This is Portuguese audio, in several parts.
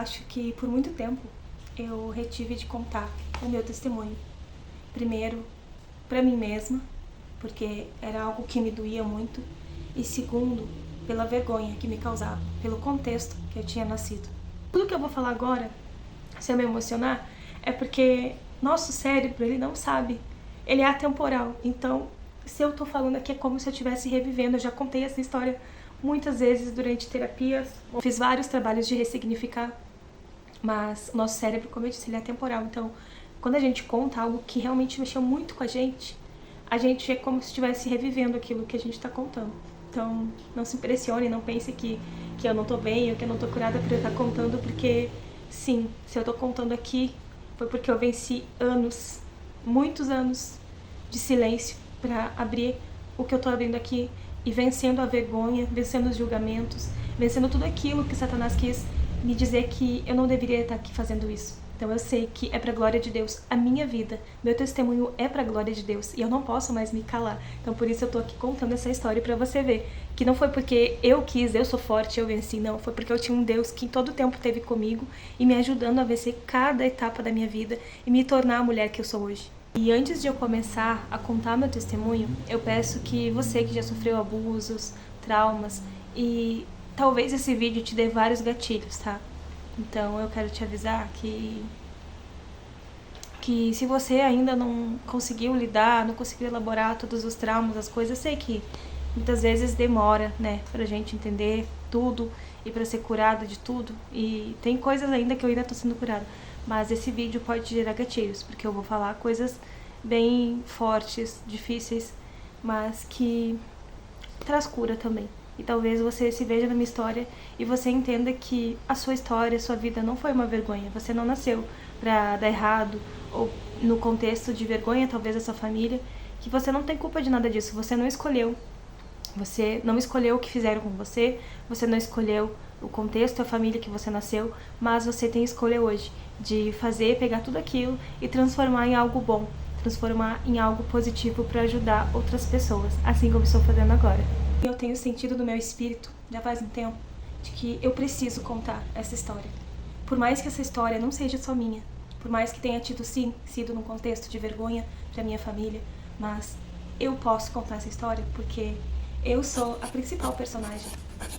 acho que por muito tempo eu retive de contar o meu testemunho. Primeiro, para mim mesma, porque era algo que me doía muito. E segundo, pela vergonha que me causava, pelo contexto que eu tinha nascido. Tudo que eu vou falar agora, se eu me emocionar, é porque nosso cérebro, ele não sabe. Ele é atemporal. Então, se eu tô falando aqui é como se eu estivesse revivendo. Eu já contei essa história muitas vezes durante terapias. Fiz vários trabalhos de ressignificar. Mas o nosso cérebro, como eu disse, ele é atemporal. Então, quando a gente conta algo que realmente mexeu muito com a gente é como se estivesse revivendo aquilo que a gente está contando. Então, não se impressione, não pense que eu não tô bem ou que eu não tô curada por eu estar contando, porque sim, se eu tô contando aqui, foi porque eu venci anos, muitos anos de silêncio para abrir o que eu tô abrindo aqui e vencendo a vergonha, vencendo os julgamentos, vencendo tudo aquilo que Satanás quis me dizer que eu não deveria estar aqui fazendo isso. Então eu sei que é pra glória de Deus a minha vida, meu testemunho é pra glória de Deus e eu não posso mais me calar. Então por isso eu tô aqui contando essa história pra você ver que não foi porque eu quis, eu sou forte, eu venci, não. Foi porque eu tinha um Deus que em todo tempo esteve comigo e me ajudando a vencer cada etapa da minha vida e me tornar a mulher que eu sou hoje. E antes de eu começar a contar meu testemunho, eu peço que você que já sofreu abusos, traumas e talvez esse vídeo te dê vários gatilhos, tá? Então eu quero te avisar que se você ainda não conseguiu lidar, não conseguiu elaborar todos os traumas, as coisas, eu sei que muitas vezes demora, né, pra gente entender tudo e pra ser curada de tudo. E tem coisas ainda que eu ainda tô sendo curada. Mas esse vídeo pode gerar gatilhos, porque eu vou falar coisas bem fortes, difíceis, mas que traz cura também. E talvez você se veja na minha história e você entenda que a sua história, a sua vida não foi uma vergonha. Você não nasceu pra dar errado ou no contexto de vergonha, talvez, da sua família, que você não tem culpa de nada disso. Você não escolheu. Você não escolheu o que fizeram com você, você não escolheu o contexto, a família que você nasceu, mas você tem escolha hoje de fazer, pegar tudo aquilo e transformar em algo bom, transformar em algo positivo para ajudar outras pessoas, assim como estou fazendo agora. Eu tenho sentido no meu espírito, já faz um tempo, de que eu preciso contar essa história. Por mais que essa história não seja só minha, por mais que tenha tido, sim, sido num contexto de vergonha para minha família, mas eu posso contar essa história porque eu sou a principal personagem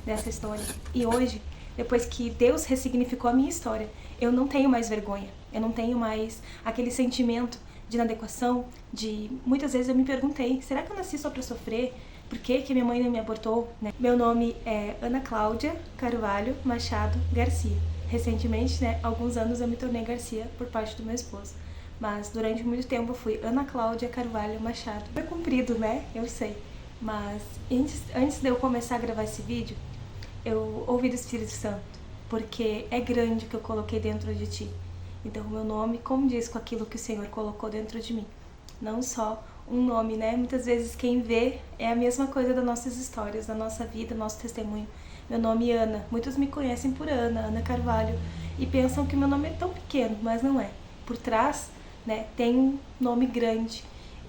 dessa história. E hoje, depois que Deus ressignificou a minha história, eu não tenho mais vergonha, eu não tenho mais aquele sentimento de inadequação, de... Muitas vezes eu me perguntei, será que eu nasci só pra sofrer? Por que minha mãe não me abortou? Né? Meu nome é Ana Cláudia Carvalho Machado Garcia. Recentemente, né, alguns anos eu me tornei Garcia por parte do meu esposo. Mas durante muito tempo eu fui Ana Cláudia Carvalho Machado. Foi comprido, né? Eu sei. Mas antes de eu começar a gravar esse vídeo, eu ouvi do Espírito Santo, porque é grande o que eu coloquei dentro de ti. Então o meu nome condiz com aquilo que o Senhor colocou dentro de mim. Não só um nome, né? Muitas vezes quem vê é a mesma coisa das nossas histórias, da nossa vida, nosso testemunho. Meu nome é Ana. Muitos me conhecem por Ana, Ana Carvalho, e pensam que meu nome é tão pequeno, mas não é. Por trás, né, tem um nome grande.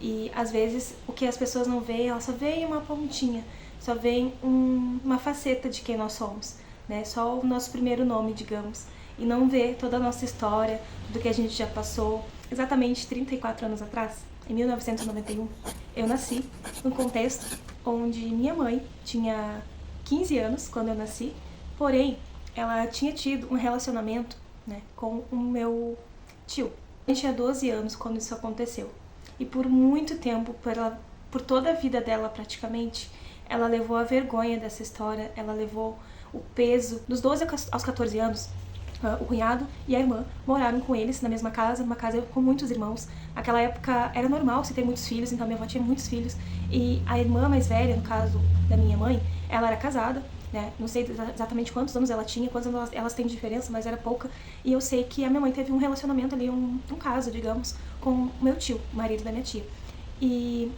E às vezes o que as pessoas não veem, elas só veem uma pontinha, só veem uma faceta de quem nós somos, né? Só o nosso primeiro nome, digamos. E não vê toda a nossa história, do que a gente já passou. Exatamente 34 anos atrás, em 1991, eu nasci num contexto onde minha mãe tinha 15 anos quando eu nasci, porém, ela tinha tido um relacionamento, né, com o meu tio. Eu tinha 12 anos quando isso aconteceu. E por muito tempo, por toda a vida dela praticamente, ela levou a vergonha dessa história, ela levou o peso. Dos 12 aos 14 anos, o cunhado e a irmã moraram com eles na mesma casa, uma casa com muitos irmãos. Naquela época era normal se ter muitos filhos, então minha avó tinha muitos filhos. E a irmã mais velha, no caso da minha mãe, ela era casada, né? Não sei exatamente quantos anos ela tinha, quantos anos elas têm de diferença, mas era pouca. E eu sei que a minha mãe teve um relacionamento ali, um caso, digamos, com o meu tio, o marido da minha tia. E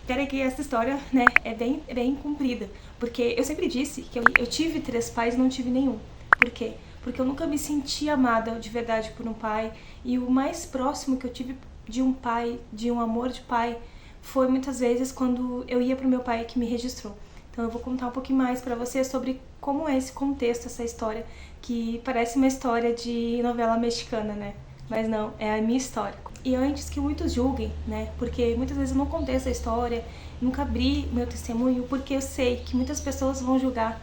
peraí que essa história, né, é bem comprida. Porque eu sempre disse que eu tive 3 pais e não tive nenhum. Por quê? Porque eu nunca me senti amada de verdade por um pai. E o mais próximo que eu tive de um pai, de um amor de pai, foi muitas vezes quando eu ia pro meu pai que me registrou. Então eu vou contar um pouquinho mais pra você sobre como é esse contexto, essa história, que parece uma história de novela mexicana, né? Mas não, é a minha história. E antes que muitos julguem, né? Porque muitas vezes eu não contei essa história, nunca abri meu testemunho, porque eu sei que muitas pessoas vão julgar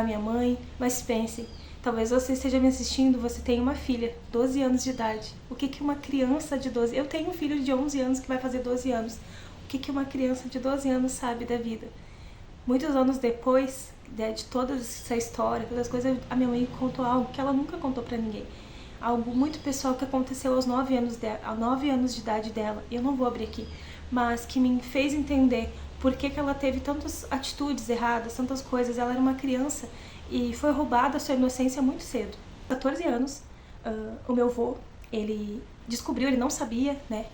minha mãe, mas pense, talvez você esteja me assistindo, você tem uma filha, 12 anos de idade. O que uma criança de 12... Eu tenho um filho de 11 anos que vai fazer 12 anos. O que uma criança de 12 anos sabe da vida? Muitos anos depois, né, de toda essa história, todas as coisas, a minha mãe contou algo que ela nunca contou pra ninguém. Algo muito pessoal que aconteceu aos 9 anos de idade dela. Eu não vou abrir aqui, mas que me fez entender por que ela teve tantas atitudes erradas, tantas coisas. Ela era uma criança e foi roubada a sua inocência muito cedo. 14 anos, o meu avô, ele descobriu, ele não sabia, né,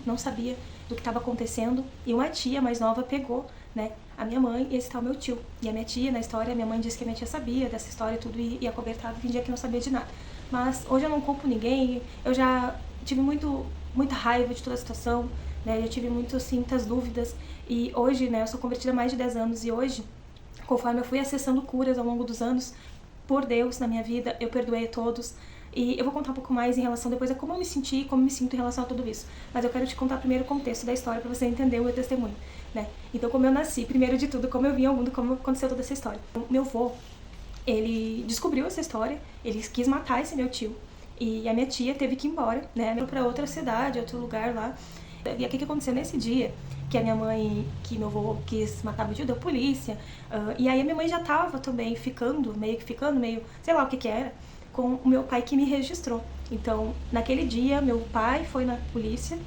não sabia do que estava acontecendo, e uma tia mais nova pegou, né, a minha mãe e esse tal meu tio. E a minha tia, na história, a minha mãe disse que a minha tia sabia dessa história e tudo, e acobertava e fingia que não sabia de nada. Mas hoje eu não culpo ninguém, eu já tive muita raiva de toda a situação, né, eu tive muitas dúvidas, e hoje, né, eu sou convertida há mais de 10 anos, e hoje, conforme eu fui acessando curas ao longo dos anos, por Deus, na minha vida, eu perdoei a todos. E eu vou contar um pouco mais em relação depois a como eu me senti e como eu me sinto em relação a tudo isso. Mas eu quero te contar primeiro o contexto da história para você entender o meu testemunho, né? Então, como eu nasci, primeiro de tudo, como eu vim ao mundo, como aconteceu toda essa história. Meu avô, ele descobriu essa história, ele quis matar esse meu tio. E a minha tia teve que ir embora, né? Para outra cidade, outro lugar lá. E o que aconteceu nesse dia? Que a minha mãe, que meu avô quis matar meu tio, deu polícia. E aí a minha mãe já tava também ficando, sei lá o que era, com o meu pai que me registrou. Então, naquele dia, meu pai foi na polícia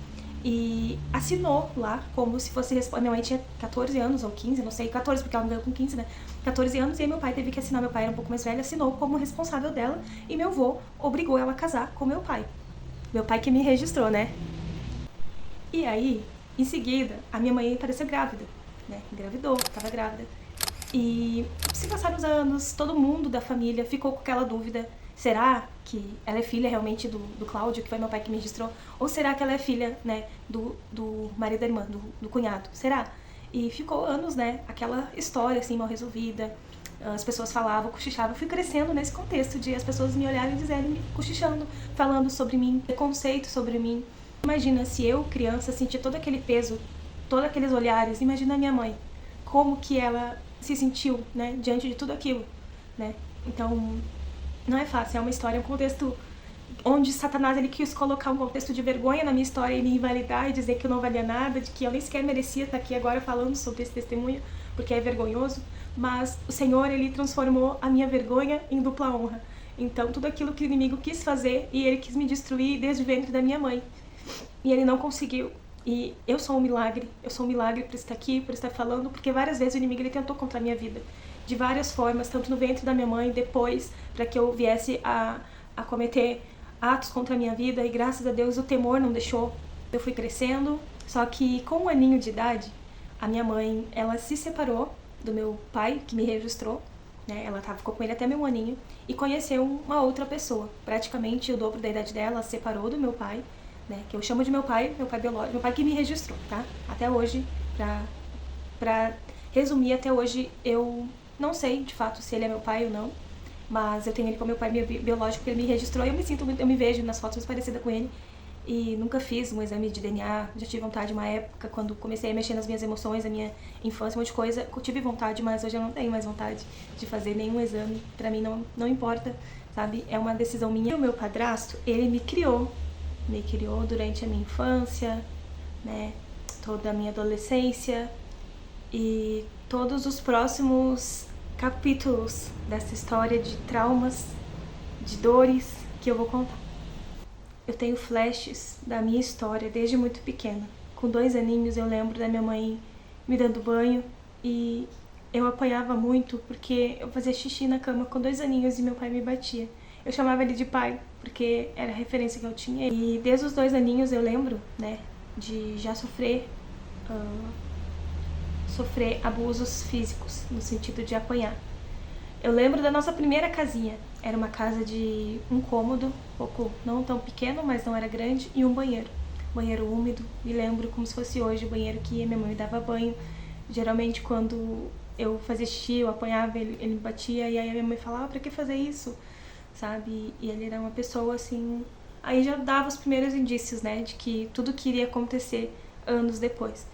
e assinou lá como se fosse... Minha mãe tinha 14 anos ou 15, não sei, 14, porque ela me veio com 15, né? 14 anos, e aí meu pai teve que assinar, meu pai era um pouco mais velho, assinou como responsável dela, e meu avô obrigou ela a casar com meu pai. Meu pai que me registrou, né? E aí, em seguida, a minha mãe apareceu grávida, né? Engravidou, tava grávida. E se passaram os anos, todo mundo da família ficou com aquela dúvida: será que ela é filha realmente do Cláudio, que foi meu pai que me registrou? Ou será que ela é filha, né, do marido da irmã, do cunhado? Será? E ficou anos, né, aquela história assim, mal resolvida. As pessoas falavam, cochichavam. Eu fui crescendo nesse contexto de as pessoas me olharem e dizerem, cochichando, falando sobre mim, preconceito sobre mim. Imagina se eu, criança, sentir todo aquele peso, todos aqueles olhares. Imagina a minha mãe, como que ela se sentiu, né, diante de tudo aquilo, né? Então, não é fácil, é uma história, um contexto onde Satanás ele quis colocar um contexto de vergonha na minha história e me invalidar e dizer que eu não valia nada, de que eu nem sequer merecia estar aqui agora falando sobre esse testemunho, porque é vergonhoso. Mas o Senhor, ele transformou a minha vergonha em dupla honra. Então, tudo aquilo que o inimigo quis fazer, e ele quis me destruir desde o ventre da minha mãe. E ele não conseguiu. E eu sou um milagre por estar aqui, por estar falando, porque várias vezes o inimigo ele tentou contra a minha vida, de várias formas, tanto no ventre da minha mãe, depois, para que eu viesse a cometer atos contra a minha vida, e graças a Deus o temor não deixou. Eu fui crescendo, só que com 1 aninho de idade, a minha mãe, ela se separou do meu pai, que me registrou, né? Ela ficou com ele até meu 1 aninho, e conheceu uma outra pessoa, praticamente o dobro da idade dela, se separou do meu pai, né, que eu chamo de meu pai biológico, meu pai que me registrou, tá? Até hoje, pra resumir, até hoje eu não sei de fato se ele é meu pai ou não, mas eu tenho ele como meu pai biológico, porque ele me registrou, e eu me vejo nas fotos parecida com ele, e nunca fiz um exame de DNA. Já tive vontade uma época, quando comecei a mexer nas minhas emoções, a minha infância, um monte de coisa, eu tive vontade, mas hoje eu não tenho mais vontade de fazer nenhum exame, pra mim não importa, sabe? É uma decisão minha. E o meu padrasto, ele me criou durante a minha infância, né, toda a minha adolescência e todos os próximos capítulos dessa história de traumas, de dores que eu vou contar. Eu tenho flashes da minha história desde muito pequena. Com 2 aninhos eu lembro da minha mãe me dando banho, e eu apanhava muito porque eu fazia xixi na cama com 2 aninhos e meu pai me batia. Eu chamava ele de pai, porque era a referência que eu tinha. E desde os 2 aninhos eu lembro, né, de já sofrer abusos físicos, no sentido de apanhar. Eu lembro da nossa primeira casinha. Era uma casa de um cômodo, um pouco, não tão pequeno, mas não era grande, e um banheiro. Banheiro úmido, me lembro como se fosse hoje, o banheiro que a minha mãe me dava banho. Geralmente quando eu fazia xixi, eu apanhava, ele me batia, e aí a minha mãe falava, pra que fazer isso? Sabe? E ele era uma pessoa assim... Aí já dava os primeiros indícios, né, de que tudo que iria acontecer anos depois.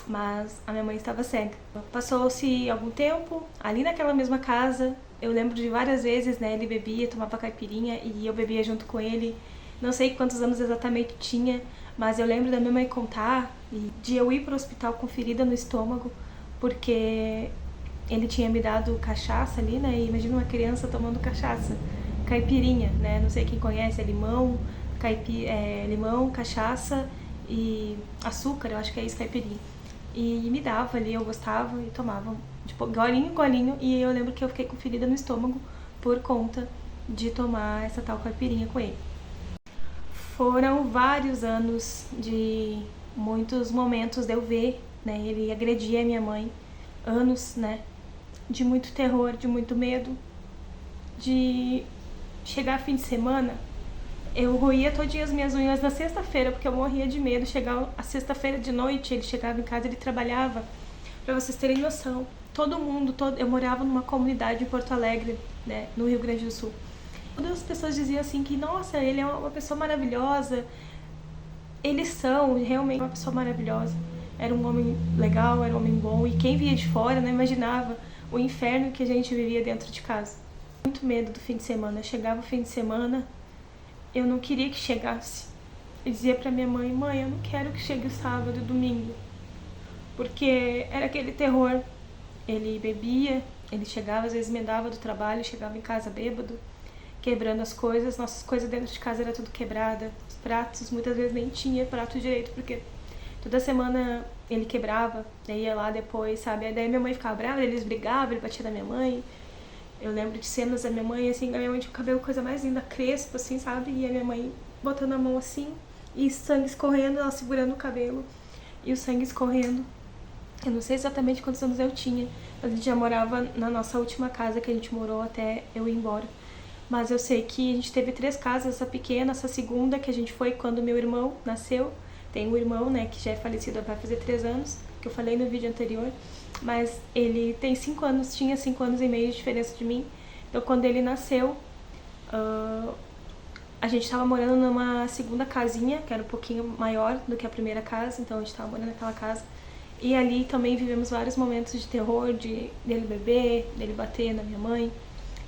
Mas a minha mãe estava cega. Passou-se algum tempo, ali naquela mesma casa, eu lembro de várias vezes, né, ele bebia, tomava caipirinha e eu bebia junto com ele. Não sei quantos anos exatamente tinha, mas eu lembro da minha mãe contar e de eu ir para o hospital com ferida no estômago, porque ele tinha me dado cachaça ali, né, e imagina uma criança tomando cachaça. Caipirinha, né, não sei quem conhece, é limão, limão, cachaça e açúcar, eu acho que é isso, caipirinha. E me dava ali, eu gostava e tomava, tipo, golinho, golinho, e eu lembro que eu fiquei com ferida no estômago por conta de tomar essa tal caipirinha com ele. Foram vários anos de muitos momentos de eu ver, né, ele agredir a minha mãe, anos, né, de muito terror, de muito medo, de chegar fim de semana, eu roía todinha as minhas unhas na sexta-feira, porque eu morria de medo. Chegar a sexta-feira de noite, ele chegava em casa, ele trabalhava. Pra vocês terem noção, todo mundo, eu morava numa comunidade em Porto Alegre, né, no Rio Grande do Sul. Todas as pessoas diziam assim que, nossa, ele é uma pessoa maravilhosa. Eles são realmente uma pessoa maravilhosa. Era um homem legal, era um homem bom. E quem via de fora não imaginava o inferno que a gente vivia dentro de casa. Muito medo do fim de semana. Chegava o fim de semana, eu não queria que chegasse. Eu dizia pra minha mãe, mãe, eu não quero que chegue o sábado e domingo. Porque era aquele terror. Ele bebia, ele chegava, às vezes emendava do trabalho, chegava em casa bêbado, quebrando as coisas. Nossas coisas dentro de casa era tudo quebrada. Os pratos, muitas vezes nem tinha prato direito, porque toda semana ele quebrava, daí ia lá depois, sabe? Aí daí minha mãe ficava brava, eles brigavam, ele batia na minha mãe. Eu lembro de cenas da minha mãe, assim, a minha mãe tinha o cabelo coisa mais linda, crespo, assim, sabe? E a minha mãe botando a mão assim, e sangue escorrendo, ela segurando o cabelo, e o sangue escorrendo. Eu não sei exatamente quantos anos eu tinha, mas a gente já morava na nossa última casa que a gente morou até eu ir embora. Mas eu sei que a gente teve 3 casas, essa pequena, essa segunda que a gente foi quando meu irmão nasceu. Tem um irmão, né, que já é falecido, vai fazer 3 anos, que eu falei no vídeo anterior. Mas ele tem 5 anos, tinha 5 anos e meio de diferença de mim. Então quando ele nasceu, a gente estava morando numa segunda casinha, que era um pouquinho maior do que a primeira casa, então a gente estava morando naquela casa. E ali também vivemos vários momentos de terror, dele beber, dele bater na minha mãe.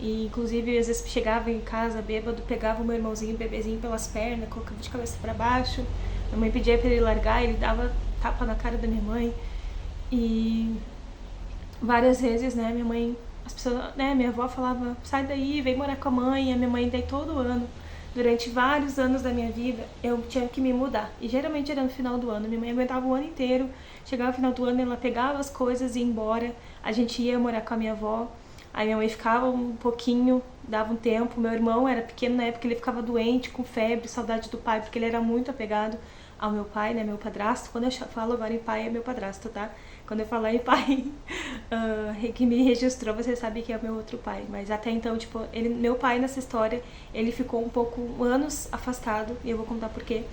E inclusive às vezes chegava em casa bêbado, pegava o meu irmãozinho, bebezinho pelas pernas, colocava de cabeça para baixo. Minha mãe pedia para ele largar, ele dava tapa na cara da minha mãe. E várias vezes, né, minha mãe, as pessoas, né, minha avó falava, sai daí, vem morar com a mãe. E a minha mãe, daí todo ano, durante vários anos da minha vida, eu tinha que me mudar. E geralmente era no final do ano. Minha mãe aguentava o ano inteiro, chegava no final do ano, ela pegava as coisas e ia embora. A gente ia morar com a minha avó. Aí minha mãe ficava um pouquinho, dava um tempo. Meu irmão era pequeno na época, ele ficava doente, com febre, saudade do pai, porque ele era muito apegado ao meu pai, né, meu padrasto. Quando eu falo agora em pai, é meu padrasto, tá? Quando eu falar em pai, que me registrou, você sabe que é o meu outro pai. Mas até então, tipo, meu pai nessa história, ele ficou um pouco, anos afastado, e eu vou contar por quê.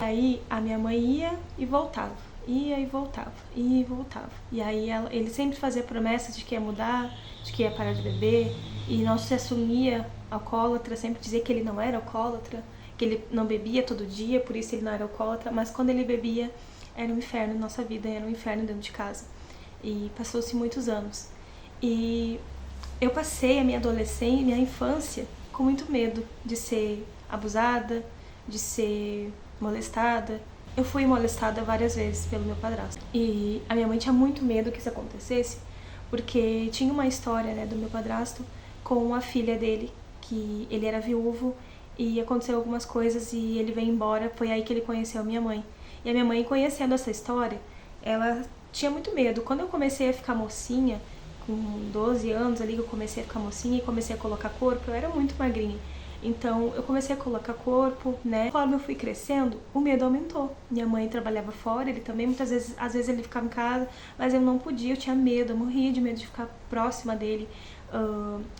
Aí a minha mãe ia e voltava, ia e voltava, ia e voltava. E aí ele sempre fazia promessas de que ia mudar, de que ia parar de beber, e não se assumia alcoólatra, sempre dizia que ele não era alcoólatra, que ele não bebia todo dia, por isso ele não era alcoólatra, mas quando ele bebia, era um inferno na nossa vida, era um inferno dentro de casa. E passou-se muitos anos. E eu passei a minha adolescência, minha infância, com muito medo de ser abusada, de ser molestada. Eu fui molestada várias vezes pelo meu padrasto. E a minha mãe tinha muito medo que isso acontecesse, porque tinha uma história, né, do meu padrasto com a filha dele, que ele era viúvo e aconteceu algumas coisas e ele veio embora. Foi aí que ele conheceu a minha mãe. E a minha mãe, conhecendo essa história, ela tinha muito medo. Quando eu comecei a ficar mocinha, com 12 anos ali, que eu comecei a ficar mocinha e comecei a colocar corpo, eu era muito magrinha. Então eu comecei a colocar corpo, né? Conforme eu fui crescendo, o medo aumentou. Minha mãe trabalhava fora, ele também, muitas vezes, às vezes ele ficava em casa, mas eu não podia, eu tinha medo, eu morria de medo de ficar próxima dele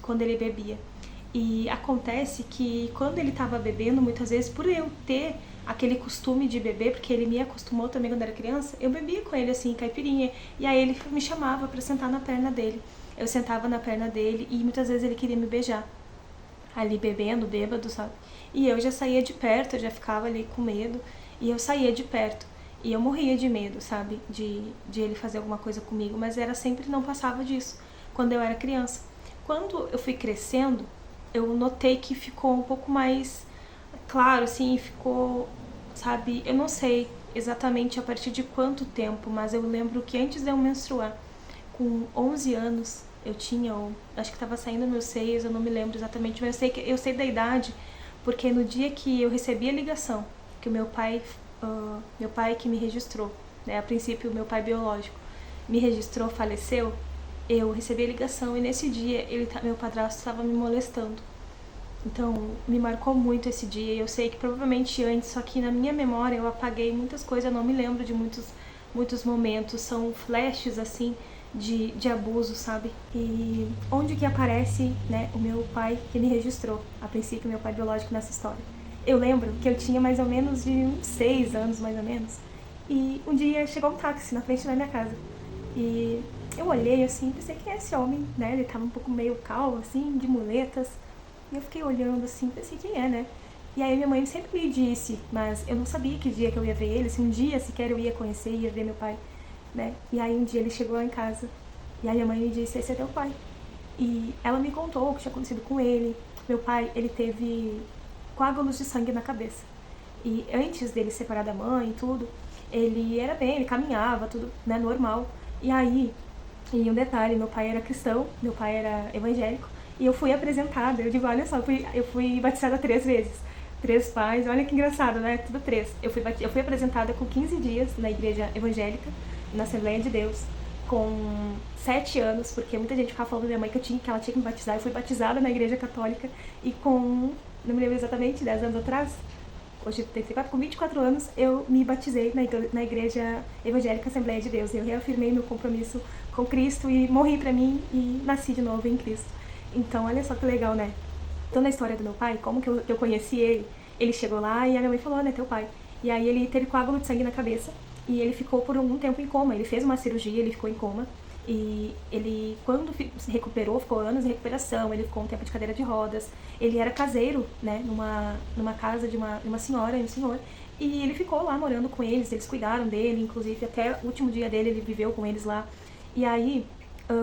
quando ele bebia. E acontece que quando ele estava bebendo, muitas vezes, por eu ter aquele costume de beber, porque ele me acostumou também quando era criança, eu bebia com ele assim, caipirinha, e aí ele me chamava para sentar na perna dele. Eu sentava na perna dele e muitas vezes ele queria me beijar, ali bebendo, bêbado, sabe? E eu já saía de perto, eu já ficava ali com medo, e eu saía de perto. E eu morria de medo, sabe, de ele fazer alguma coisa comigo, mas era sempre, não passava disso, quando eu era criança. Quando eu fui crescendo, eu notei que ficou um pouco mais claro, assim, ficou, sabe, eu não sei exatamente a partir de quanto tempo, mas eu lembro que antes de eu menstruar, com 11 anos, eu tinha, ou acho que estava saindo meus seios, eu não me lembro exatamente, mas eu sei da idade, porque no dia que eu recebi a ligação, que o meu pai que me registrou, né, a princípio meu pai biológico, me registrou, faleceu, eu recebi a ligação e nesse dia meu padrasto estava me molestando. Então, me marcou muito esse dia. Eu sei que provavelmente antes, só que na minha memória eu apaguei muitas coisas, eu não me lembro de muitos momentos. São flashes, assim, de abuso, sabe? E onde que aparece, né, o meu pai que me registrou, a princípio, meu pai biológico nessa história. Eu lembro que eu tinha mais ou menos de uns 6 anos, mais ou menos. E um dia chegou um táxi na frente da minha casa. E eu olhei assim, pensei, quem é esse homem, né? Ele tava um pouco meio calmo, assim, de muletas. E eu fiquei olhando assim, pensei, quem é, né? E aí minha mãe sempre me disse, mas eu não sabia que dia que eu ia ver ele, se um dia sequer eu ia conhecer, ia ver meu pai, né? E aí um dia ele chegou lá em casa, e aí a mãe me disse, esse é teu pai. E ela me contou o que tinha acontecido com ele. Meu pai, ele teve coágulos de sangue na cabeça. E antes dele se separar da mãe e tudo, ele era bem, ele caminhava, tudo, né, normal. E aí, e um detalhe, meu pai era cristão, meu pai era evangélico, e eu fui apresentada, eu digo, olha só, eu fui batizada 3 vezes. 3 pais, olha que engraçado, né? Tudo 3. Eu fui apresentada com 15 dias na igreja evangélica, na Assembleia de Deus, com 7 anos, porque muita gente ficava falando da minha mãe que ela tinha que me batizar. Eu fui batizada na igreja católica e não me lembro exatamente, 10 anos atrás, hoje eu tenho 34, com 24 anos, eu me batizei na igreja evangélica Assembleia de Deus. Eu reafirmei meu compromisso com Cristo e morri pra mim e nasci de novo em Cristo. Então, olha só que legal, né? Então, na história do meu pai, como que eu conheci ele? Ele chegou lá e a minha mãe falou, né, teu pai. E aí ele teve coágulo de sangue na cabeça e ele ficou por algum tempo em coma. Ele fez uma cirurgia, ele ficou em coma. E ele, quando se recuperou, ficou anos em recuperação, ele ficou um tempo de cadeira de rodas. Ele era caseiro, né, numa casa de uma senhora e um senhor. E ele ficou lá morando com eles cuidaram dele, inclusive até o último dia dele ele viveu com eles lá. E aí,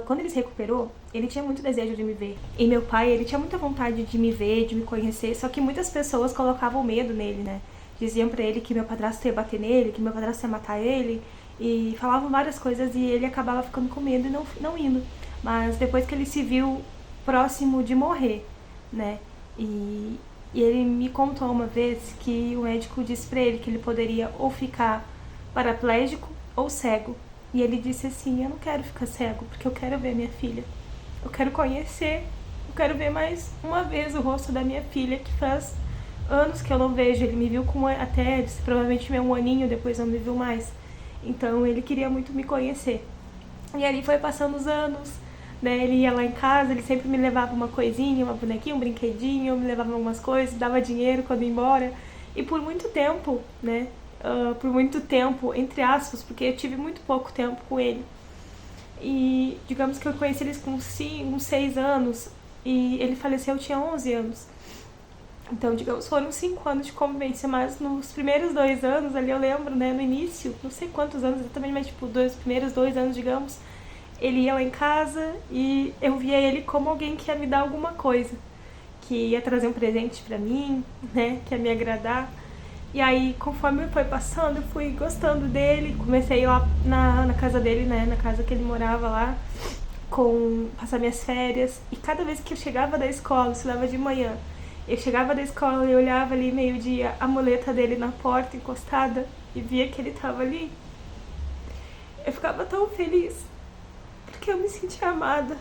quando ele se recuperou, ele tinha muito desejo de me ver. E meu pai, ele tinha muita vontade de me ver, de me conhecer, só que muitas pessoas colocavam medo nele, né? Diziam pra ele que meu padrasto ia bater nele, que meu padrasto ia matar ele, e falavam várias coisas e ele acabava ficando com medo e não indo. Mas depois que ele se viu próximo de morrer, né? E ele me contou uma vez que o médico disse pra ele que ele poderia ou ficar paraplégico ou cego. E ele disse assim, eu não quero ficar cego, porque eu quero ver minha filha. Eu quero conhecer, eu quero ver mais uma vez o rosto da minha filha, que faz anos que eu não vejo. Ele me viu até, provavelmente um aninho, depois não me viu mais. Então ele queria muito me conhecer. E ali foi passando os anos, né? Ele ia lá em casa, ele sempre me levava uma coisinha, uma bonequinha, um brinquedinho, me levava algumas coisas, dava dinheiro quando ia embora. E por muito tempo, né? Por muito tempo, entre aspas, porque eu tive muito pouco tempo com ele. E digamos que eu conheci eles com 6 anos e ele faleceu, eu tinha 11 anos. Então, digamos, foram 5 anos de convivência, mas nos primeiros 2 anos, ali eu lembro, né, no início, não sei quantos anos exatamente, mas tipo, os primeiros 2 anos, digamos, ele ia lá em casa e eu via ele como alguém que ia me dar alguma coisa, que ia trazer um presente pra mim, né, que ia me agradar. E aí, conforme foi passando, eu fui gostando dele, comecei a ir lá na casa dele, né, na casa que ele morava lá, passar minhas férias. E cada vez que eu chegava da escola, eu estudava de manhã, eu chegava da escola e olhava ali meio-dia a muleta dele na porta, encostada, e via que ele tava ali. Eu ficava tão feliz, porque eu me sentia amada,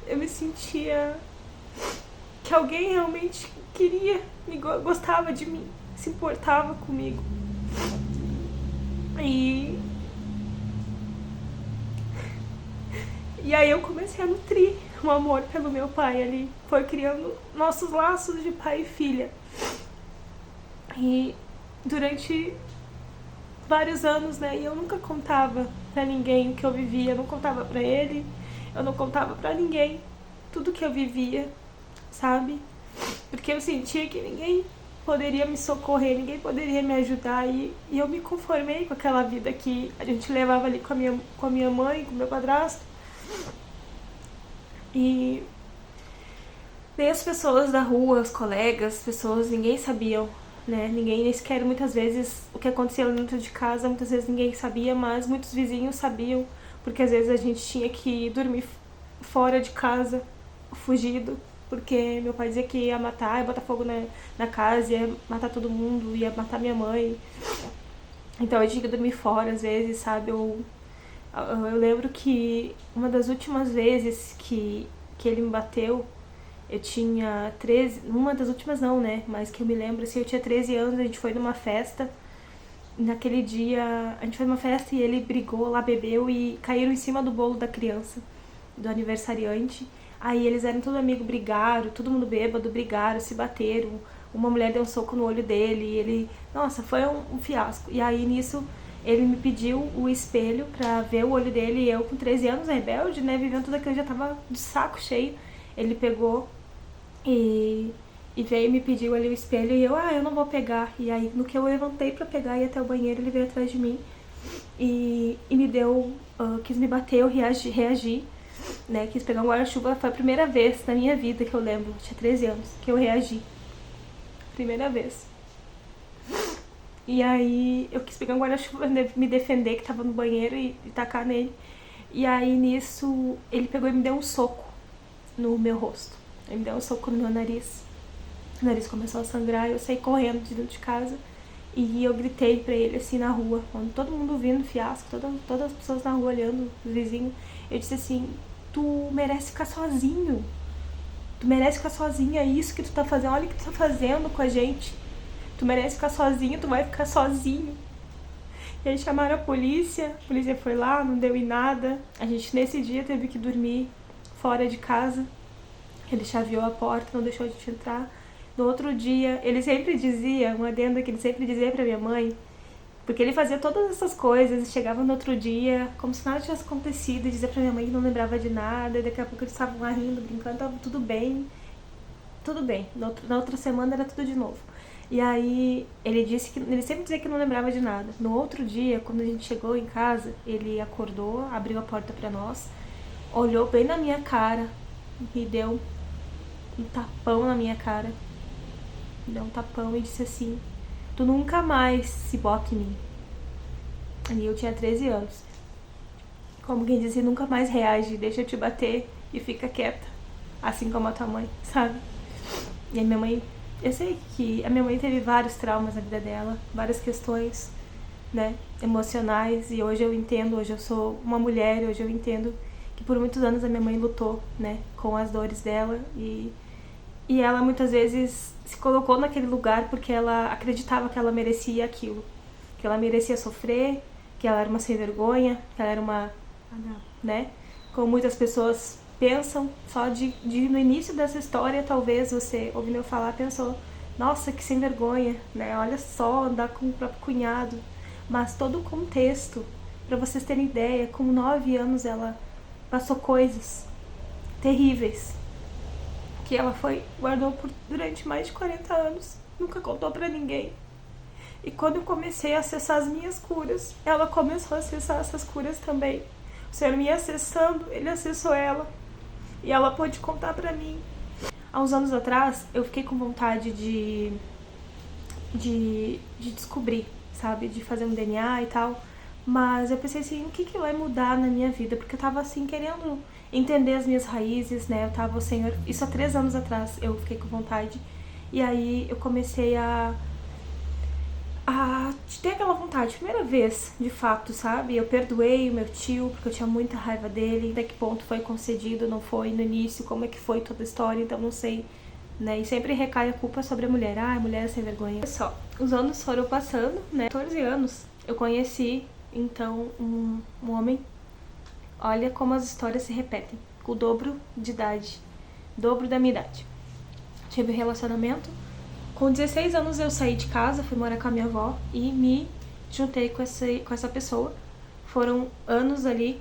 eu me sentia que alguém realmente gostava de mim, se importava comigo. E aí eu comecei a nutrir um amor pelo meu pai ali. Foi criando nossos laços de pai e filha. E durante vários anos, né, e eu nunca contava pra ninguém o que eu vivia. Eu não contava pra ele, eu não contava pra ninguém tudo que eu vivia, sabe? Porque eu sentia que ninguém poderia me socorrer, ninguém poderia me ajudar. E eu me conformei com aquela vida que a gente levava ali com a minha mãe, com o meu padrasto. E nem as pessoas da rua, os colegas, as pessoas, ninguém sabiam, né? Ninguém nem sequer, muitas vezes, o que acontecia dentro de casa, muitas vezes ninguém sabia, mas muitos vizinhos sabiam, porque às vezes a gente tinha que dormir fora de casa, fugido, porque meu pai dizia que ia matar, ia botar fogo na casa, ia matar todo mundo, ia matar minha mãe. Então eu tinha que dormir fora às vezes, sabe? Eu lembro que uma das últimas vezes que ele me bateu, eu tinha 13, uma das últimas não, né? Mas que eu me lembro, assim, eu tinha 13 anos, a gente foi numa festa. Naquele dia, a gente foi numa festa e ele brigou lá, bebeu e caíram em cima do bolo da criança, do aniversariante. Aí eles eram todo amigo, brigaram, todo mundo bêbado, brigaram, se bateram. Uma mulher deu um soco no olho dele e ele... Nossa, foi um fiasco. E aí nisso ele me pediu o espelho pra ver o olho dele e eu com 13 anos, rebelde, né, vivendo tudo aquilo, já tava de saco cheio. Ele pegou e veio e me pediu ali o espelho e eu não vou pegar. E aí no que eu levantei pra pegar e ir até o banheiro, ele veio atrás de mim e me deu, quis me bater, eu reagi, né, quis pegar um guarda-chuva. Foi a primeira vez na minha vida que eu lembro, tinha 13 anos, que eu reagi. Primeira vez. E aí eu quis pegar um guarda-chuva, me defender, que tava no banheiro, e tacar nele. E aí nisso ele pegou e me deu um soco no meu rosto. Ele me deu um soco no meu nariz. O nariz começou a sangrar e eu saí correndo de dentro de casa. E eu gritei pra ele assim na rua, quando todo mundo vindo, fiasco, todas as pessoas na rua olhando, os vizinhos. Eu disse assim: tu merece ficar sozinho. Tu merece ficar sozinho, é isso que tu tá fazendo, olha o que tu tá fazendo com a gente. Tu merece ficar sozinho, tu vai ficar sozinho. E aí chamaram a polícia foi lá, não deu em nada. A gente nesse dia teve que dormir fora de casa. Ele chaveou a porta, não deixou a gente entrar. No outro dia, ele sempre dizia, uma adenda que ele sempre dizia pra minha mãe, porque ele fazia todas essas coisas e chegava no outro dia como se nada tivesse acontecido, e dizia pra minha mãe que não lembrava de nada, e daqui a pouco eles estavam lá rindo, brincando, tava tudo bem. Tudo bem, na outra semana era tudo de novo. E aí ele disse que ele sempre dizia que não lembrava de nada. No outro dia, quando a gente chegou em casa, ele acordou, abriu a porta pra nós, olhou bem na minha cara, me deu um tapão na minha cara, me deu um tapão e disse assim: tu nunca mais se bota em mim. Ali eu tinha 13 anos. Como quem disse, nunca mais reage, deixa eu te bater e fica quieta, assim como a tua mãe, sabe? E a minha mãe, eu sei que a minha mãe teve vários traumas na vida dela, várias questões, né, emocionais, e hoje eu entendo, hoje eu sou uma mulher, hoje eu entendo que por muitos anos a minha mãe lutou, né, com as dores dela, e ela muitas vezes se colocou naquele lugar porque ela acreditava que ela merecia aquilo, que ela merecia sofrer, que ela era uma sem vergonha, que ela era uma, né, como muitas pessoas pensam. Só de no início dessa história, talvez você, ouvindo eu falar, pensou: nossa, que sem vergonha, né? Olha só, andar com o próprio cunhado. Mas todo o contexto, pra vocês terem ideia, com 9 anos ela passou coisas terríveis que ela guardou durante mais de 40 anos, nunca contou pra ninguém. E quando eu comecei a acessar as minhas curas, ela começou a acessar essas curas também. O Senhor me acessando, Ele acessou ela. E ela pôde contar pra mim. Há uns anos atrás, eu fiquei com vontade de descobrir, sabe? De fazer um DNA e tal. Mas eu pensei assim, o que vai mudar na minha vida? Porque eu tava assim, querendo entender as minhas raízes, né? Eu tava, Senhor... Isso há 3 anos atrás eu fiquei com vontade. E aí eu comecei a ter aquela vontade, primeira vez, de fato, sabe? Eu perdoei o meu tio, porque eu tinha muita raiva dele. Até que ponto foi concedido, não foi no início, como é que foi toda a história, então não sei, né? E sempre recai a culpa sobre a mulher. Ah, a mulher é sem vergonha. Olha só, os anos foram passando, né? 14 anos, eu conheci, então, um homem Olha como as histórias se repetem, com o dobro de idade, dobro da minha idade. Tive um relacionamento, com 16 anos eu saí de casa, fui morar com a minha avó e me juntei com essa pessoa. Foram anos ali,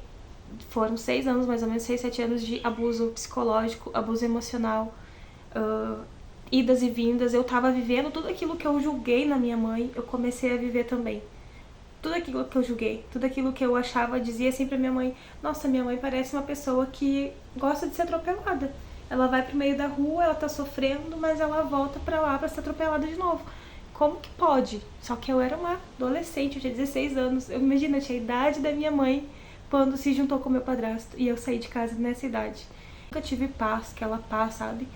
foram 6 anos, mais ou menos 6, 7 anos de abuso psicológico, abuso emocional, idas e vindas. Eu tava vivendo tudo aquilo que eu julguei na minha mãe, eu comecei a viver também. Tudo aquilo que eu julguei, tudo aquilo que eu achava, dizia sempre a minha mãe: nossa, minha mãe parece uma pessoa que gosta de ser atropelada. Ela vai pro meio da rua, ela tá sofrendo, mas ela volta pra lá pra ser atropelada de novo. Como que pode? Só que eu era uma adolescente, eu tinha 16 anos. Eu imagino, eu tinha a idade da minha mãe quando se juntou com meu padrasto. E eu saí de casa nessa idade. Nunca tive paz, aquela paz, sabe?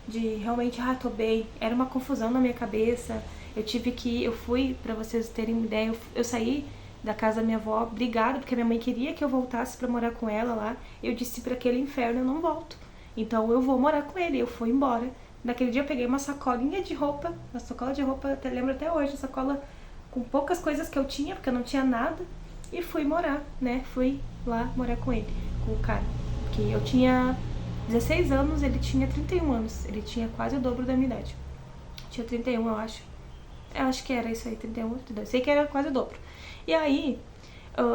De realmente, tô bem. Era uma confusão na minha cabeça. Eu fui, pra vocês terem uma ideia, eu saí da casa da minha avó, brigada, porque minha mãe queria que eu voltasse pra morar com ela lá. Eu disse pra aquele inferno, eu não volto. Então eu vou morar com ele, eu fui embora. Naquele dia eu peguei uma sacolinha de roupa, uma sacola de roupa, até lembro até hoje, uma sacola com poucas coisas que eu tinha, porque eu não tinha nada, e fui morar, né? Fui lá morar com ele, com o cara. Porque eu tinha 16 anos, ele tinha 31 anos, ele tinha quase o dobro da minha idade. Tinha 31, eu acho. Eu acho que era isso aí, 31, 32. Sei que era quase o dobro. E aí,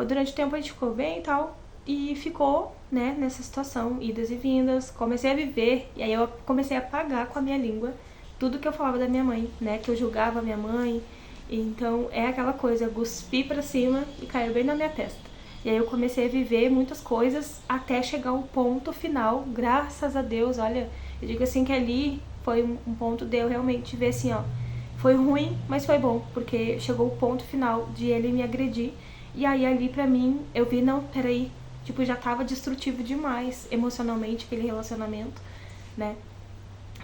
durante o tempo a gente ficou bem e tal, e ficou, né, nessa situação, idas e vindas. Comecei a viver, e aí eu comecei a apagar com a minha língua tudo que eu falava da minha mãe, né, que eu julgava a minha mãe. Então é aquela coisa, eu cuspi pra cima e caiu bem na minha testa. E aí eu comecei a viver muitas coisas até chegar ao ponto final, graças a Deus. Olha, eu digo assim que ali foi um ponto de eu realmente ver assim, ó, foi ruim, mas foi bom, porque chegou o ponto final de ele me agredir. E aí ali pra mim, eu vi, não, peraí, tipo, já tava destrutivo demais emocionalmente aquele relacionamento, né?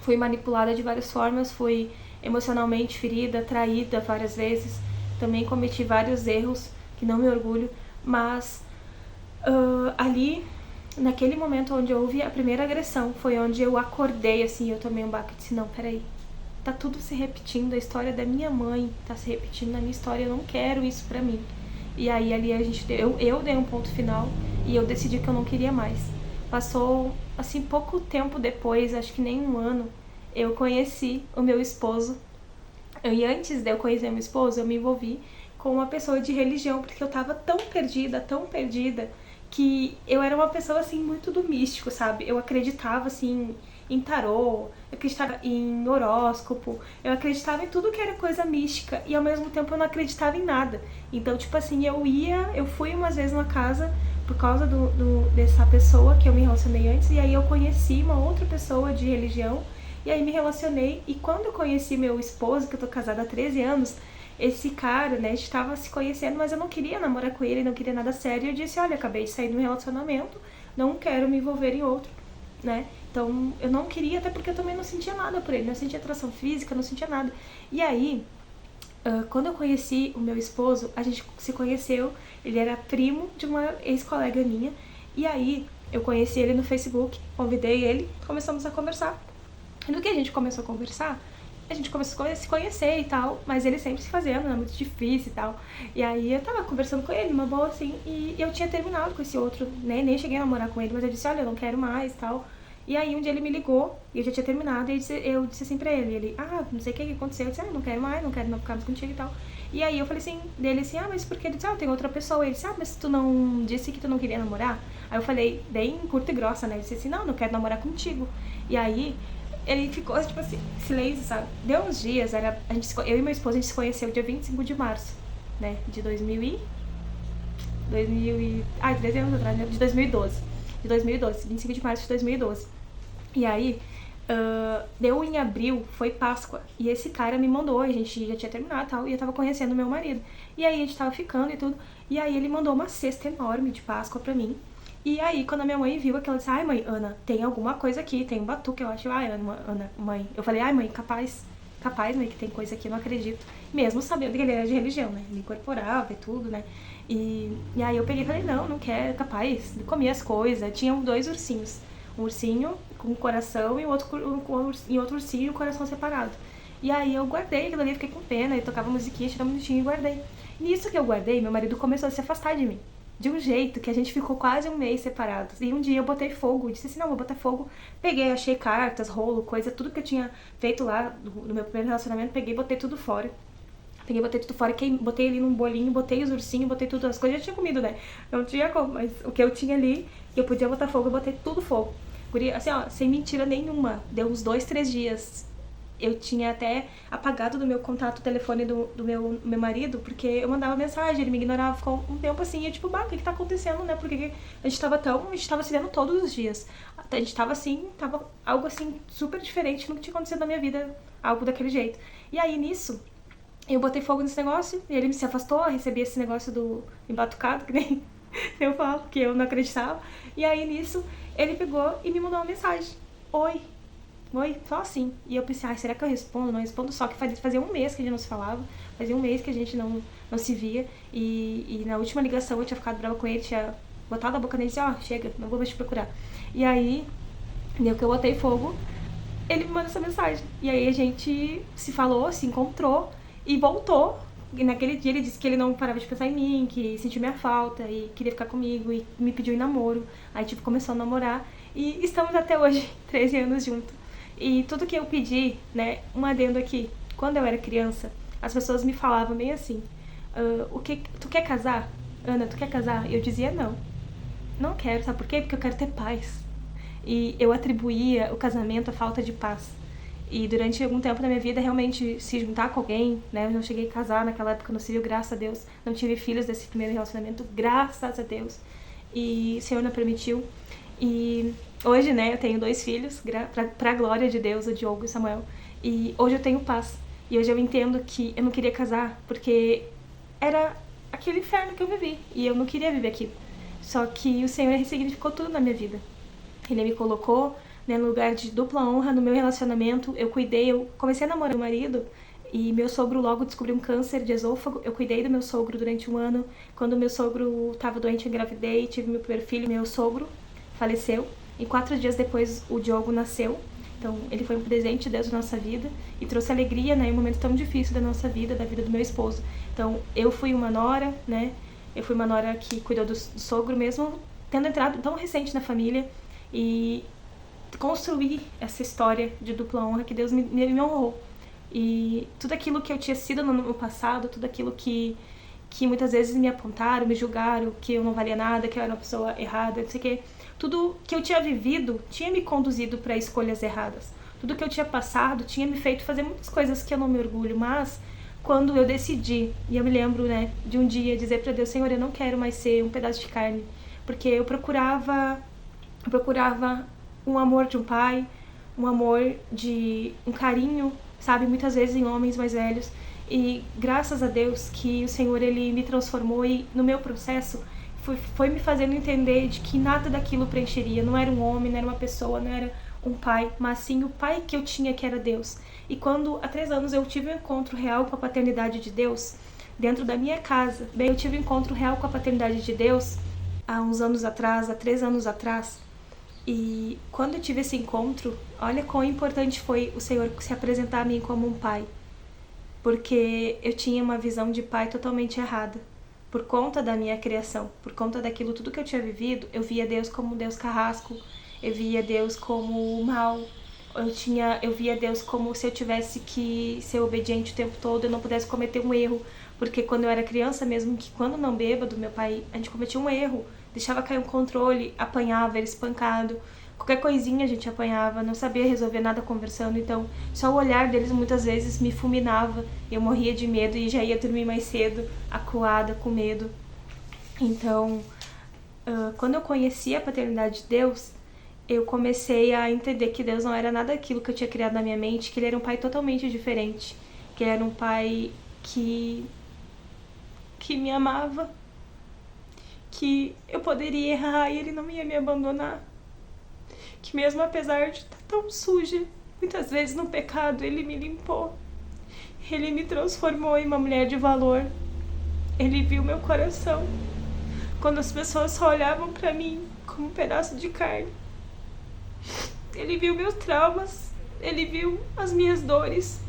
Fui manipulada de várias formas, fui emocionalmente ferida, traída várias vezes. Também cometi vários erros, que não me orgulho, mas ali, naquele momento onde houve a primeira agressão, foi onde eu acordei, assim, eu tomei um baque e disse, não, peraí, tá tudo se repetindo, a história da minha mãe tá se repetindo na minha história, eu não quero isso pra mim. E aí ali eu dei um ponto final e eu decidi que eu não queria mais. Passou, assim, pouco tempo depois, acho que nem um ano, eu conheci o meu esposo. E antes de eu conhecer meu esposo, eu me envolvi com uma pessoa de religião, porque eu tava tão perdida, que eu era uma pessoa, assim, muito do místico, sabe? Eu acreditava, assim, em tarô, eu acreditava em horóscopo, eu acreditava em tudo que era coisa mística e ao mesmo tempo eu não acreditava em nada. Então, tipo assim, eu fui umas vezes numa casa por causa dessa pessoa que eu me relacionei antes, e aí eu conheci uma outra pessoa de religião, e aí me relacionei, e quando eu conheci meu esposo, que eu tô casada há 13 anos, esse cara, né, a gente tava se conhecendo, mas eu não queria namorar com ele, não queria nada sério, e eu disse, olha, acabei de sair de um relacionamento, não quero me envolver em outro, né? Então, eu não queria, até porque eu também não sentia nada por ele, não sentia atração física, não sentia nada. E aí, quando eu conheci o meu esposo, a gente se conheceu, ele era primo de uma ex-colega minha, e aí eu conheci ele no Facebook, convidei ele, começamos a conversar. E no que a gente começou a conversar, a gente começou a se conhecer e tal, mas ele sempre se fazendo, era muito difícil e tal. E aí eu tava conversando com ele, uma boa assim, e eu tinha terminado com esse outro, né, nem cheguei a namorar com ele, mas eu disse, olha, eu não quero mais e tal. E aí um dia ele me ligou, e eu já tinha terminado, e eu disse assim pra ele, não sei o que aconteceu, eu disse, não quero mais, não quero não ficar mais contigo e tal. E aí eu falei assim, dele assim, mas por que? Ele disse, tem outra pessoa. Ele disse, mas tu não disse que tu não queria namorar? Aí eu falei, bem curta e grossa, né, eu disse assim, não quero namorar contigo. E aí ele ficou, tipo assim, silêncio, sabe? Deu uns dias, eu e meu esposo, a gente se conheceu dia 25 de março, né, de 13 anos atrás, né? De 2012. De 2012, 25 de março de 2012. E aí, deu em abril, foi Páscoa. E esse cara me mandou, a gente já tinha terminado e tal, e eu tava conhecendo meu marido. E aí a gente tava ficando e tudo. E aí ele mandou uma cesta enorme de Páscoa pra mim. E aí, quando a minha mãe viu aquilo, ela disse, mãe, Ana, tem alguma coisa aqui, tem um batuque, eu acho. Ana, mãe. Eu falei, mãe, capaz, mãe, que tem coisa aqui, eu não acredito. Mesmo sabendo que ele era de religião, né? Ele incorporava e tudo, né? E aí eu peguei e falei, não quero, capaz. Ele comia as coisas. Tinham 2 ursinhos. Um ursinho com coração e outro ursinho e o coração separado. E aí eu guardei aquilo ali, fiquei com pena, e tocava musiquinha, tirava um minutinho e guardei. Nisso que eu guardei, meu marido começou a se afastar de mim. de um jeito que a gente ficou quase um mês separados. E um dia eu botei fogo, disse assim, não, vou botar fogo. Peguei, achei cartas, rolo, coisa, tudo que eu tinha feito lá no meu primeiro relacionamento, peguei e botei tudo fora. Peguei, botei tudo fora, botei ali num bolinho, botei os ursinhos, botei tudo, as coisas eu tinha comido, né? Não tinha como, mas o que eu tinha ali, que eu podia botar fogo, eu botei tudo fogo. Assim, ó, sem mentira nenhuma, deu uns 2, 3 dias. Eu tinha até apagado do meu contato o telefone do meu marido, porque eu mandava mensagem, ele me ignorava, ficou um tempo assim, eu tipo, bah, o que tá acontecendo, né? Porque a gente tava se vendo todos os dias. A gente tava assim, tava algo assim, super diferente, nunca tinha acontecido na minha vida, algo daquele jeito. E aí, nisso, eu botei fogo nesse negócio, e ele se afastou, recebi esse negócio do embatucado, que nem eu falo, que eu não acreditava. E aí, nisso, ele pegou e me mandou uma mensagem. Oi. Oi, só assim. E eu pensei, será que eu respondo? Não respondo, só que fazia um mês que a gente não se falava, fazia um mês que a gente não se via, e na última ligação eu tinha ficado brava com ele, tinha botado a boca nele e disse, chega, não vou mais te procurar. E aí, deu que eu botei fogo, ele me manda essa mensagem. E aí a gente se falou, se encontrou e voltou. E naquele dia ele disse que ele não parava de pensar em mim, que sentiu minha falta e queria ficar comigo e me pediu em namoro. Aí tipo, começou a namorar e estamos até hoje, 13 anos juntos. E tudo que eu pedi, né, um adendo aqui, quando eu era criança, as pessoas me falavam bem assim, tu quer casar? Ana, tu quer casar? Eu dizia não. Não quero, sabe por quê? Porque eu quero ter paz. E eu atribuía o casamento à falta de paz. E durante algum tempo da minha vida, realmente, se juntar com alguém, né, eu não cheguei a casar naquela época no civil, graças a Deus. Não tive filhos desse primeiro relacionamento, graças a Deus. E o Senhor não permitiu. E hoje, né, eu tenho 2 filhos, pra glória de Deus, o Diogo e o Samuel. E hoje eu tenho paz. E hoje eu entendo que eu não queria casar, porque era aquele inferno que eu vivi. E eu não queria viver aquilo. Só que o Senhor ressignificou tudo na minha vida. Ele me colocou, né, no lugar de dupla honra no meu relacionamento. Eu comecei a namorar meu marido e meu sogro logo descobriu um câncer de esôfago. Eu cuidei do meu sogro durante 1 ano. Quando meu sogro estava doente, eu engravidei, tive meu primeiro filho. Meu sogro faleceu e 4 dias depois o Diogo nasceu. Então ele foi um presente de Deus na nossa vida e trouxe alegria, né, em um momento tão difícil da nossa vida, da vida do meu esposo. Então eu fui uma nora, né, eu fui uma nora que cuidou do sogro mesmo, tendo entrado tão recente na família, e construir essa história de dupla honra que Deus me honrou. E tudo aquilo que eu tinha sido no meu passado, tudo aquilo que muitas vezes me apontaram, me julgaram, que eu não valia nada, que eu era uma pessoa errada, não sei o quê. Tudo que eu tinha vivido tinha me conduzido para escolhas erradas. Tudo que eu tinha passado tinha me feito fazer muitas coisas que eu não me orgulho, mas quando eu decidi, e eu me lembro, né, de um dia dizer para Deus, Senhor, eu não quero mais ser um pedaço de carne, porque eu procurava um amor de um pai, um amor de um carinho, sabe, muitas vezes em homens mais velhos. E graças a Deus que o Senhor, ele me transformou, e no meu processo foi me fazendo entender de que nada daquilo preencheria. Não era um homem, não era uma pessoa, não era um pai, mas sim o pai que eu tinha, que era Deus. E quando há 3 anos eu tive um encontro real com a paternidade de Deus dentro da minha casa, eu tive um encontro real com a paternidade de Deus há uns anos atrás, há 3 anos atrás. E quando eu tive esse encontro, olha quão importante foi o Senhor se apresentar a mim como um pai. Porque eu tinha uma visão de pai totalmente errada. Por conta da minha criação, por conta daquilo tudo que eu tinha vivido, eu via Deus como um Deus carrasco, eu via Deus como mal, eu via Deus como se eu tivesse que ser obediente o tempo todo, eu não pudesse cometer um erro. Porque quando eu era criança, mesmo que quando não bêbado, meu pai, a gente cometia um erro, deixava cair um controle, apanhava, era espancado. Qualquer coisinha a gente apanhava, não sabia resolver nada conversando, então só o olhar deles muitas vezes me fulminava, eu morria de medo e já ia dormir mais cedo, acuada, com medo. Então, quando eu conheci a paternidade de Deus, eu comecei a entender que Deus não era nada daquilo que eu tinha criado na minha mente, que Ele era um pai totalmente diferente, que Ele era um pai que me amava, que eu poderia errar e Ele não ia me abandonar. Que mesmo apesar de estar tão suja, muitas vezes no pecado, Ele me limpou. Ele me transformou em uma mulher de valor. Ele viu meu coração. Quando as pessoas só olhavam pra mim como um pedaço de carne. Ele viu meus traumas. Ele viu as minhas dores.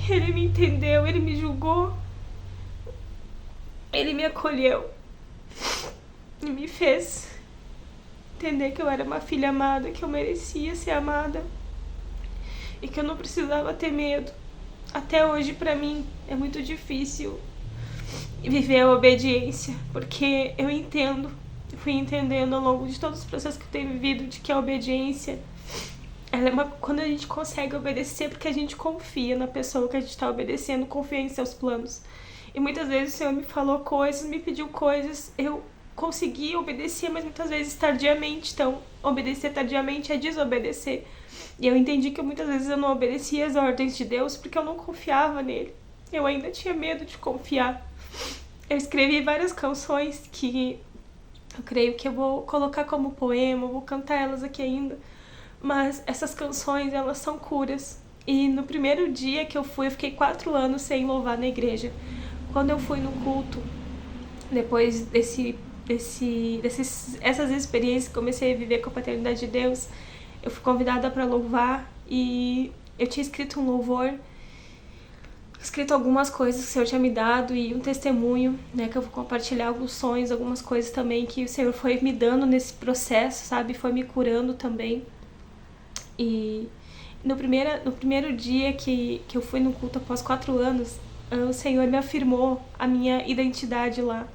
Ele me entendeu, Ele me julgou. Ele me acolheu e me fez entender que eu era uma filha amada, que eu merecia ser amada e que eu não precisava ter medo. Até hoje, pra mim, é muito difícil viver a obediência, porque eu fui entendendo ao longo de todos os processos que eu tenho vivido, de que a obediência, ela é quando a gente consegue obedecer porque a gente confia na pessoa que a gente está obedecendo, confia em seus planos. E muitas vezes o Senhor me falou coisas, me pediu coisas, eu consegui obedecer, mas muitas vezes tardiamente. Então, obedecer tardiamente é desobedecer. E eu entendi que muitas vezes eu não obedecia às ordens de Deus porque eu não confiava nele. Eu ainda tinha medo de confiar. Eu escrevi várias canções que eu creio que eu vou colocar como poema, eu vou cantar elas aqui ainda. Mas essas canções, elas são curas. E no primeiro dia que eu fiquei 4 anos sem louvar na igreja. Quando eu fui no culto, depois essas experiências que comecei a viver com a paternidade de Deus, eu fui convidada para louvar e eu tinha escrito um louvor, escrito algumas coisas que o Senhor tinha me dado e um testemunho, né, que eu vou compartilhar alguns sonhos, algumas coisas também que o Senhor foi me dando nesse processo, sabe, foi me curando também. E no primeiro dia que eu fui no culto após 4 anos, o Senhor me afirmou a minha identidade lá.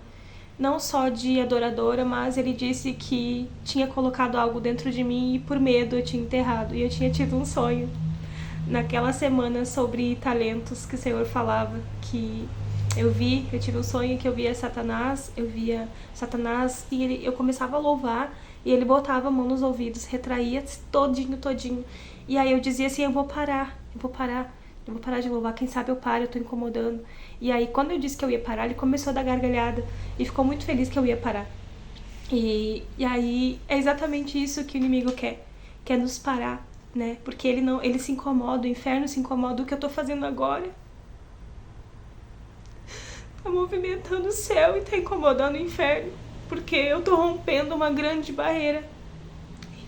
Não só de adoradora, mas Ele disse que tinha colocado algo dentro de mim e por medo eu tinha enterrado. E eu tinha tido um sonho naquela semana sobre talentos que o Senhor falava, que eu tive um sonho que eu via Satanás e eu começava a louvar e ele botava a mão nos ouvidos, retraía todinho. E aí eu dizia assim, eu vou parar de louvar, quem sabe eu paro, eu tô incomodando. E aí quando eu disse que eu ia parar, ele começou a dar gargalhada e ficou muito feliz que eu ia parar. E aí é exatamente isso que o inimigo quer nos parar, né? Porque ele se incomoda, o inferno se incomoda, o que eu tô fazendo agora tá movimentando o céu e tá incomodando o inferno, porque eu tô rompendo uma grande barreira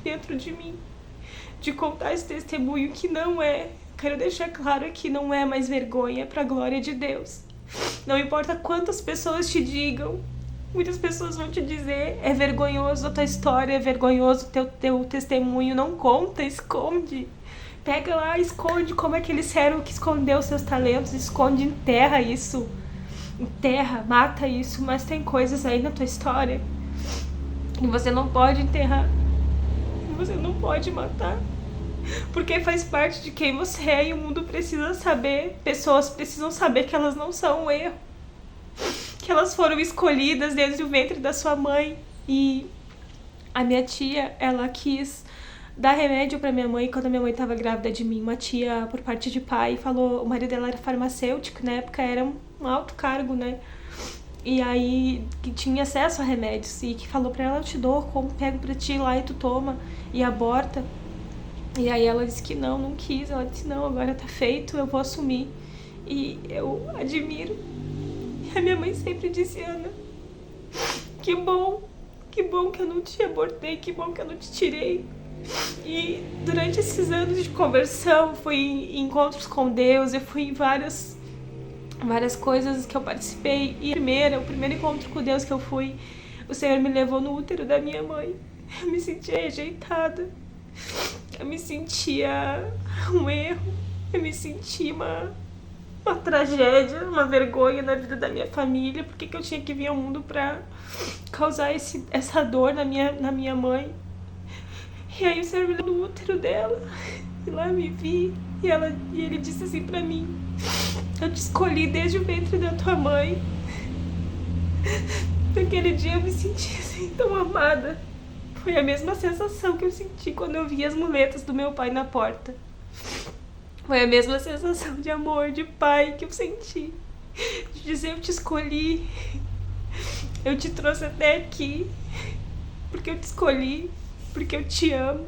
dentro de mim, de contar esse testemunho que não é, quero deixar claro aqui, não é mais vergonha, é pra glória de Deus. Não importa quantas pessoas te digam, muitas pessoas vão te dizer, é vergonhoso a tua história, é vergonhoso o teu testemunho, não conta, esconde. Pega lá, esconde como é que eles disseram que escondeu os seus talentos, esconde, enterra isso. Enterra, mata isso, mas tem coisas aí na tua história que você não pode enterrar, que você não pode matar, porque faz parte de quem você é e o mundo precisa saber, pessoas precisam saber que elas não são um erro, que elas foram escolhidas desde o ventre da sua mãe. E a minha tia, ela quis dar remédio pra minha mãe quando a minha mãe tava grávida de mim. Uma tia por parte de pai falou, o marido dela era farmacêutico, na época era um alto cargo, né? E aí que tinha acesso a remédios e que falou pra ela, eu te dou, como pego pra ti lá e tu toma e aborta. E aí ela disse que não quis, ela disse não, agora tá feito, eu vou assumir. E eu admiro. E a minha mãe sempre disse, Ana, que bom que eu não te abortei, que bom que eu não te tirei. E durante esses anos de conversão, fui em encontros com Deus, eu fui em várias coisas que eu participei. E o primeiro encontro com Deus que eu fui, o Senhor me levou no útero da minha mãe. Eu me sentia rejeitada, eu me sentia um erro, eu me sentia uma tragédia, uma vergonha na vida da minha família. Por que eu tinha que vir ao mundo pra causar essa dor na minha mãe? E aí o Senhor me levou no útero dela, e lá me vi, e ele disse assim pra mim, eu te escolhi desde o ventre da tua mãe. Naquele dia eu me senti assim tão amada. Foi a mesma sensação que eu senti quando eu vi as muletas do meu pai na porta. Foi a mesma sensação de amor, de pai que eu senti. De dizer, eu te escolhi, eu te trouxe até aqui, porque eu te escolhi, porque eu te amo.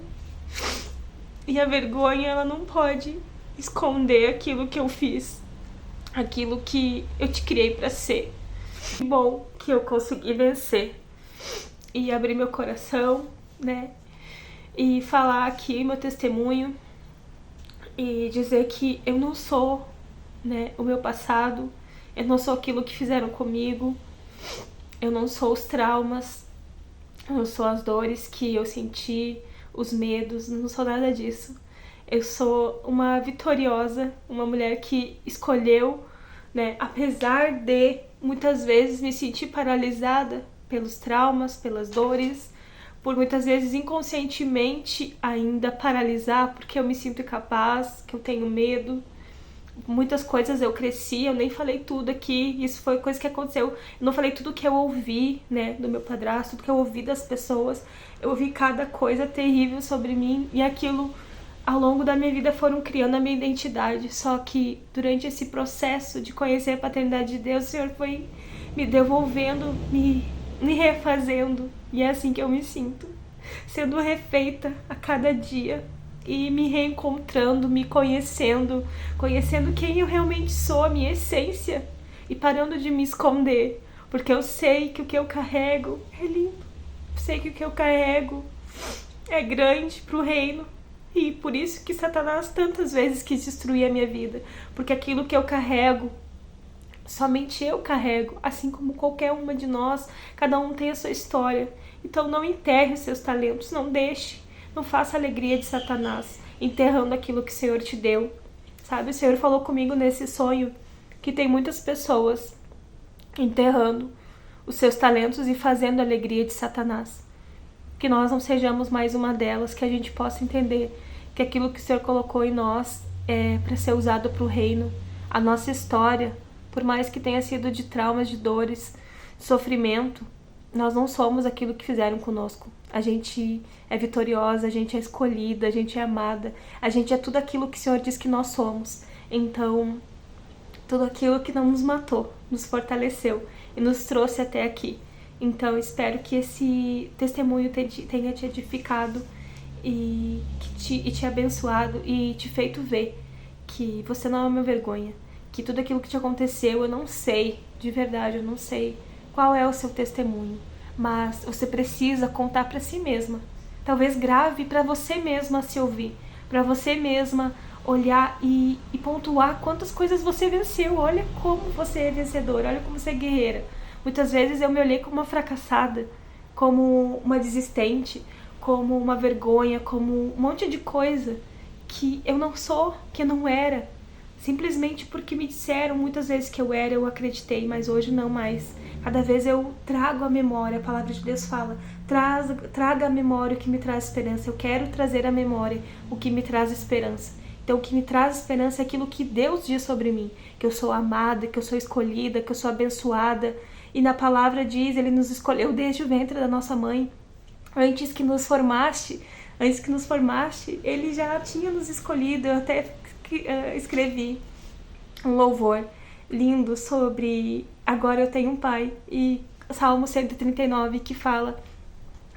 E a vergonha, ela não pode esconder aquilo que eu fiz, aquilo que eu te criei pra ser. Que bom que eu consegui vencer e abrir meu coração, né? E falar aqui meu testemunho e dizer que eu não sou, né, o meu passado, eu não sou aquilo que fizeram comigo, Eu não sou os traumas, eu não sou as dores que eu senti, os medos, não sou nada disso. Eu sou uma vitoriosa, uma mulher que escolheu, né, apesar de muitas vezes me sentir paralisada pelos traumas, pelas dores, por muitas vezes inconscientemente ainda paralisar porque eu me sinto incapaz, que eu tenho medo. Muitas coisas eu cresci, eu nem falei tudo aqui, isso foi coisa que aconteceu. Eu não falei tudo que eu ouvi, né, do meu padrasto, tudo que eu ouvi das pessoas. Eu ouvi cada coisa terrível sobre mim e aquilo ao longo da minha vida foram criando a minha identidade. Só que durante esse processo de conhecer a paternidade de Deus, o Senhor foi me devolvendo, me refazendo. E é assim que eu me sinto, sendo refeita a cada dia e me reencontrando, me conhecendo, conhecendo quem eu realmente sou, a minha essência, e parando de me esconder, porque eu sei que o que eu carrego é lindo, sei que o que eu carrego é grande pro reino. E por isso que Satanás tantas vezes quis destruir a minha vida, porque aquilo que eu carrego, somente eu carrego, assim como qualquer uma de nós, cada um tem a sua história. Então não enterre os seus talentos, não deixe, não faça a alegria de Satanás, enterrando aquilo que o Senhor te deu. Sabe, o Senhor falou comigo nesse sonho que tem muitas pessoas enterrando os seus talentos e fazendo a alegria de Satanás. Que nós não sejamos mais uma delas, que a gente possa entender que aquilo que o Senhor colocou em nós é para ser usado para o reino. A nossa história, por mais que tenha sido de traumas, de dores, de sofrimento, nós não somos aquilo que fizeram conosco. A gente é vitoriosa, a gente é escolhida, a gente é amada, a gente é tudo aquilo que o Senhor diz que nós somos. Então, tudo aquilo que não nos matou, nos fortaleceu e nos trouxe até aqui. Então, espero que esse testemunho tenha te edificado e te abençoado e te feito ver que você não é uma vergonha, que tudo aquilo que te aconteceu, eu não sei, de verdade, eu não sei qual é o seu testemunho, mas você precisa contar para si mesma. Talvez grave para você mesma se ouvir, para você mesma olhar e pontuar quantas coisas você venceu. Olha como você é vencedora, olha como você é guerreira. Muitas vezes eu me olhei como uma fracassada, como uma desistente, como uma vergonha, como um monte de coisa que eu não sou, que eu não era. Simplesmente porque me disseram muitas vezes que eu era, eu acreditei, mas hoje não mais. Cada vez eu trago a memória, a palavra de Deus fala, traga a memória o que me traz esperança. Eu quero trazer à memória o que me traz esperança. Então o que me traz esperança é aquilo que Deus diz sobre mim, que eu sou amada, que eu sou escolhida, que eu sou abençoada. E na palavra diz, Ele nos escolheu desde o ventre da nossa mãe. Antes que nos formaste, Ele já tinha nos escolhido. Eu até escrevi um louvor lindo sobre Agora Eu Tenho um Pai, e Salmo 139 que fala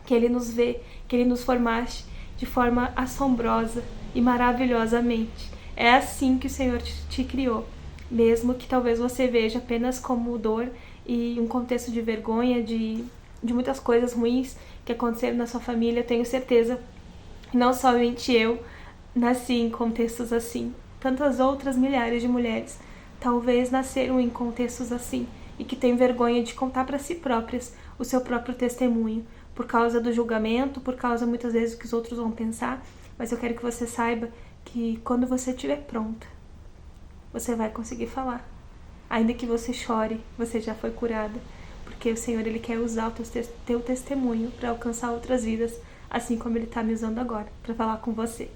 que Ele nos vê, que Ele nos formaste de forma assombrosa e maravilhosamente. É assim que o Senhor te criou, mesmo que talvez você veja apenas como dor e um contexto de vergonha, de muitas coisas ruins que aconteceram na sua família. Eu tenho certeza, não somente eu nasci em contextos assim, tantas outras milhares de mulheres talvez nasceram em contextos assim e que têm vergonha de contar para si próprias o seu próprio testemunho, por causa do julgamento, por causa muitas vezes do que os outros vão pensar. Mas eu quero que você saiba que quando você estiver pronta, você vai conseguir falar. Ainda que você chore, você já foi curada, porque o Senhor, Ele quer usar o teu testemunho para alcançar outras vidas, assim como Ele está me usando agora, para falar com você.